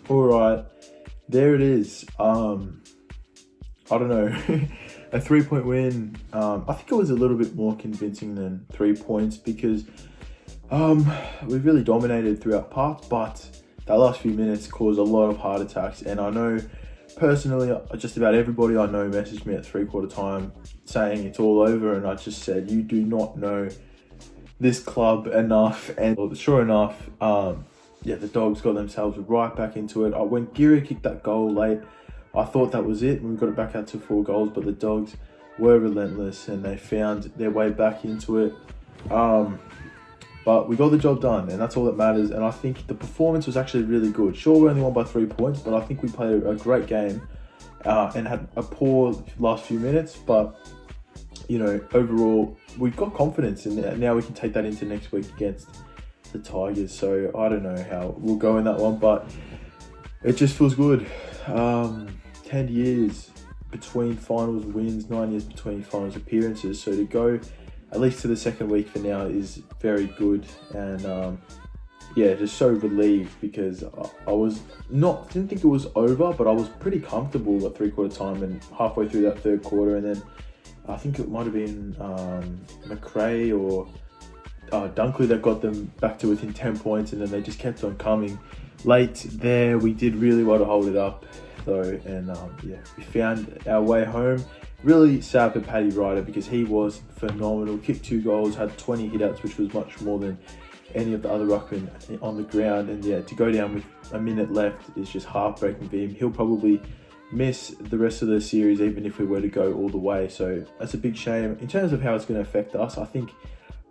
All right, there it is. I don't know, a 3-point win. I think it was a little bit more convincing than 3 points because we really dominated throughout parts, but that last few minutes caused a lot of heart attacks. And I know personally, just about everybody I know messaged me at 3/4 time saying it's all over, and I just said, you do not know this club enough. And sure enough, the Dogs got themselves right back into it. When Geary kicked that goal late, I thought that was it. We got it back out to 4 goals, but the Dogs were relentless and they found their way back into it. But we got the job done, and that's all that matters. And I think the performance was actually really good. Sure, we only won by 3 points, but I think we played a great game and had a poor last few minutes. But, overall, we've got confidence, and now we can take that into next week against the Tigers. So I don't know how we'll go in that one, but it just feels good. 10 years between finals wins, 9 years between finals appearances. So to go at least to the second week for now is very good, and just so relieved because I didn't think it was over, but I was pretty comfortable at 3/4 time and halfway through that third quarter, and then I think it might have been McRae or Dunkley that got them back to within 10 points, and then they just kept on coming. Late there, we did really well to hold it up though, and we found our way home. Really sad for Paddy Ryder because he was phenomenal. Kicked 2 goals, had 20 hitouts, which was much more than any of the other ruckmen on the ground. And to go down with a minute left is just heartbreaking for him. He'll probably miss the rest of the series even if we were to go all the way. So that's a big shame. In terms of how it's going to affect us, I think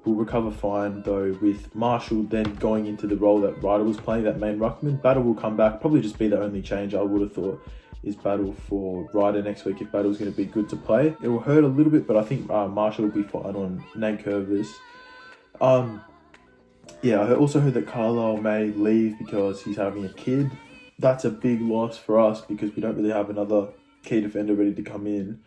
we'll recover fine though, with Marshall then going into the role that Ryder was playing, that main ruckman. Battle will come back, probably just be the only change I would have thought is Battle for Ryder next week if Battle's going to be good to play. It will hurt a little bit, but I think Marshall will be fine on Nate Curvis. I also heard that Carlisle may leave because he's having a kid. That's a big loss for us because we don't really have another key defender ready to come in.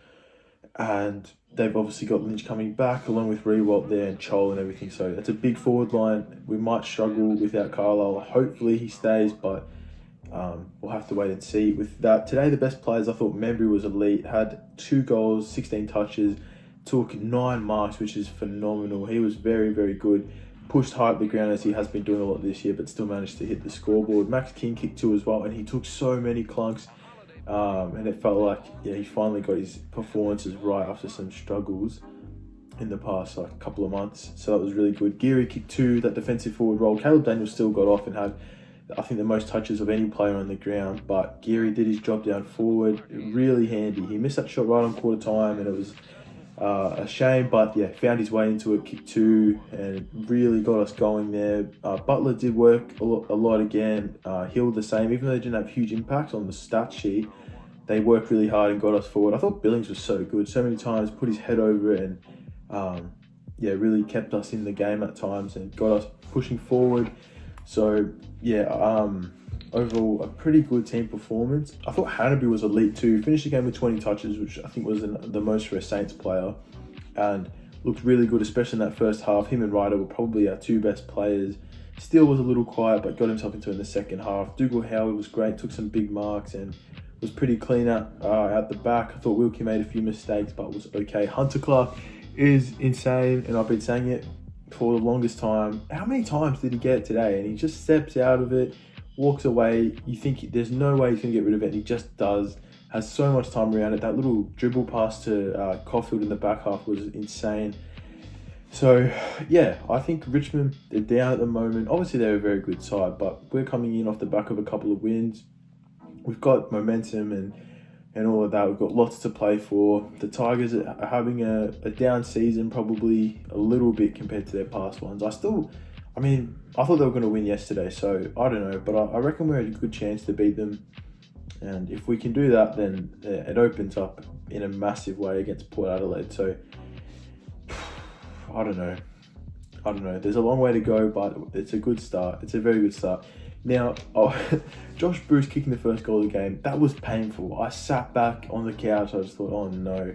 And they've obviously got Lynch coming back along with Rewalt there and Chol and everything. So that's a big forward line. We might struggle without Carlisle. Hopefully he stays, but we'll have to wait and see. With that, today the best players, I thought Membry was elite. Had 2 goals, 16 touches, took 9 marks, which is phenomenal. He was very, very good. Pushed high up the ground as he has been doing a lot this year, but still managed to hit the scoreboard. Max King kicked 2 as well, and he took so many clunks. And it felt like he finally got his performances right after some struggles in the past couple of months. So that was really good. Geary kicked 2, that defensive forward role. Caleb Daniels still got off and had, I think, the most touches of any player on the ground, but Geary did his job down forward. Really handy. He missed that shot right on quarter time, and it was a shame, but found his way into it, kicked 2, and really got us going there. Butler did work a lot again. Hill the same, even though they didn't have huge impacts on the stat sheet. They worked really hard and got us forward. I thought Billings was so good, so many times, put his head over it and really kept us in the game at times and got us pushing forward. So overall a pretty good team performance. I thought Hannaby was elite too. Finished the game with 20 touches, which I think was the most for a Saints player, and looked really good, especially in that first half. Him and Ryder were probably our 2 best players. Steele was a little quiet, but got himself into it in the second half. Dougal Howard was great, took some big marks and was pretty clean out the back. I thought Wilkie made a few mistakes, but was okay. Hunter Clark is insane, and I've been saying it for the longest time. How many times did he get it today? And he just steps out of it, walks away. You think there's no way he's going to get rid of it, and he just does. Has so much time around it. That little dribble pass to Caulfield in the back half was insane. So, I think Richmond, they're down at the moment. Obviously, they're a very good side, but we're coming in off the back of a couple of wins. We've got momentum and all of that. We've got lots to play for. The Tigers are having a down season, probably a little bit compared to their past ones. I thought they were going to win yesterday, so I don't know. But I reckon we're at a good chance to beat them. And if we can do that, then it opens up in a massive way against Port Adelaide. So I don't know. There's a long way to go, but it's a good start. It's a very good start. Now, Josh Bruce kicking the first goal of the game, that was painful. I sat back on the couch. I just thought, oh no,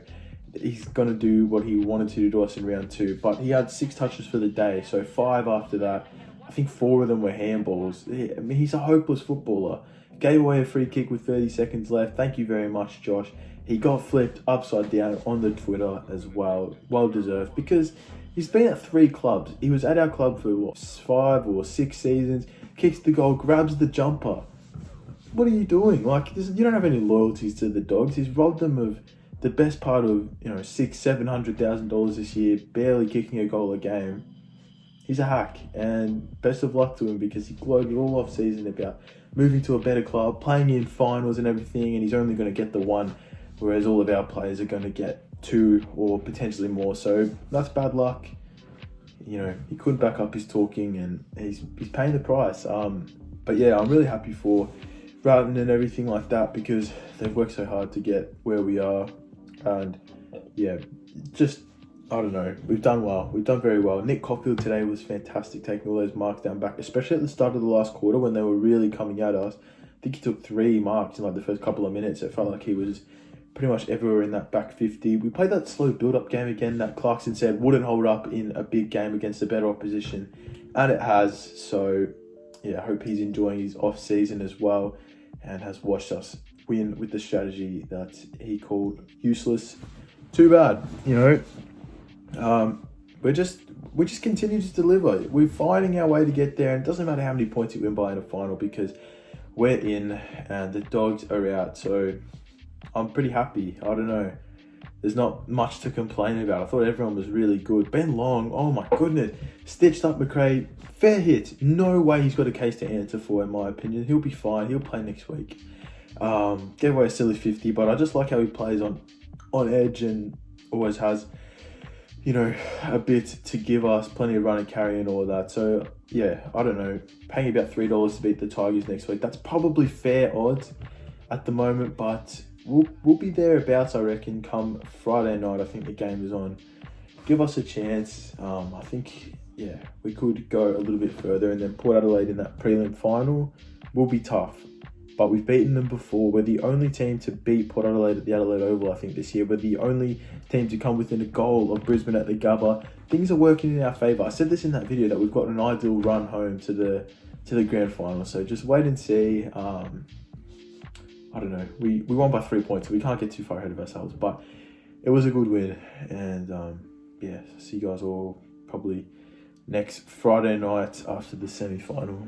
he's going to do what he wanted to do to us in round 2. But he had 6 touches for the day, so 5 after that. I think 4 of them were handballs. He's a hopeless footballer. gave away a free kick with 30 seconds left. Thank you very much, Josh. He got flipped upside down on the Twitter as well. Well deserved, because he's been at 3 clubs. He was at our club for, what, 5 or 6 seasons. Kicks the goal, grabs the jumper. What are you doing? Like, you don't have any loyalties to the Dogs. He's robbed them of the best part of, $600,000-$700,000 this year, barely kicking a goal a game. He's a hack, and best of luck to him, because he gloated all off season about moving to a better club, playing in finals and everything, and he's only going to get the 1, whereas all of our players are going to get 2 or potentially more. So that's bad luck. He couldn't back up his talking, and he's paying the price. But yeah, I'm really happy for Broughton and everything like that, because they've worked so hard to get where we are. And yeah, I don't know, we've done well. We've done very well. Nick Coffield today was fantastic, taking all those marks down back, especially at the start of the last quarter when they were really coming at us. I think he took 3 marks in like the first couple of minutes. It felt like he was pretty much everywhere in that back 50. We played that slow build-up game again that Clarkson said wouldn't hold up in a big game against a better opposition, and it has. So yeah, I hope he's enjoying his off-season as well, and has watched us win with the strategy that he called useless. Too bad, we just continue to deliver. We're finding our way to get there, and it doesn't matter how many points you win by in a final, because we're in and the Dogs are out. So I'm pretty happy. I don't know. There's not much to complain about. I thought everyone was really good. Ben Long, oh my goodness. Stitched up McRae. Fair hit. No way he's got a case to answer for, in my opinion. He'll be fine. He'll play next week. Gave away a silly 50, but I just like how he plays on edge, and always has, a bit to give us, plenty of run and carry and all of that. So yeah, I don't know. Paying about $3 to beat the Tigers next week. That's probably fair odds at the moment, but we'll be thereabouts, I reckon, come Friday night. I think the game is on. Give us a chance. I think, we could go a little bit further, and then Port Adelaide in that prelim final will be tough. But we've beaten them before. We're the only team to beat Port Adelaide at the Adelaide Oval, I think, this year. We're the only team to come within a goal of Brisbane at the Gabba. Things are working in our favour. I said this in that video, that we've got an ideal run home to the grand final. So just wait and see. I don't know. We won by 3 points, so we can't get too far ahead of ourselves. But it was a good win. And see you guys all probably next Friday night after the semi-final.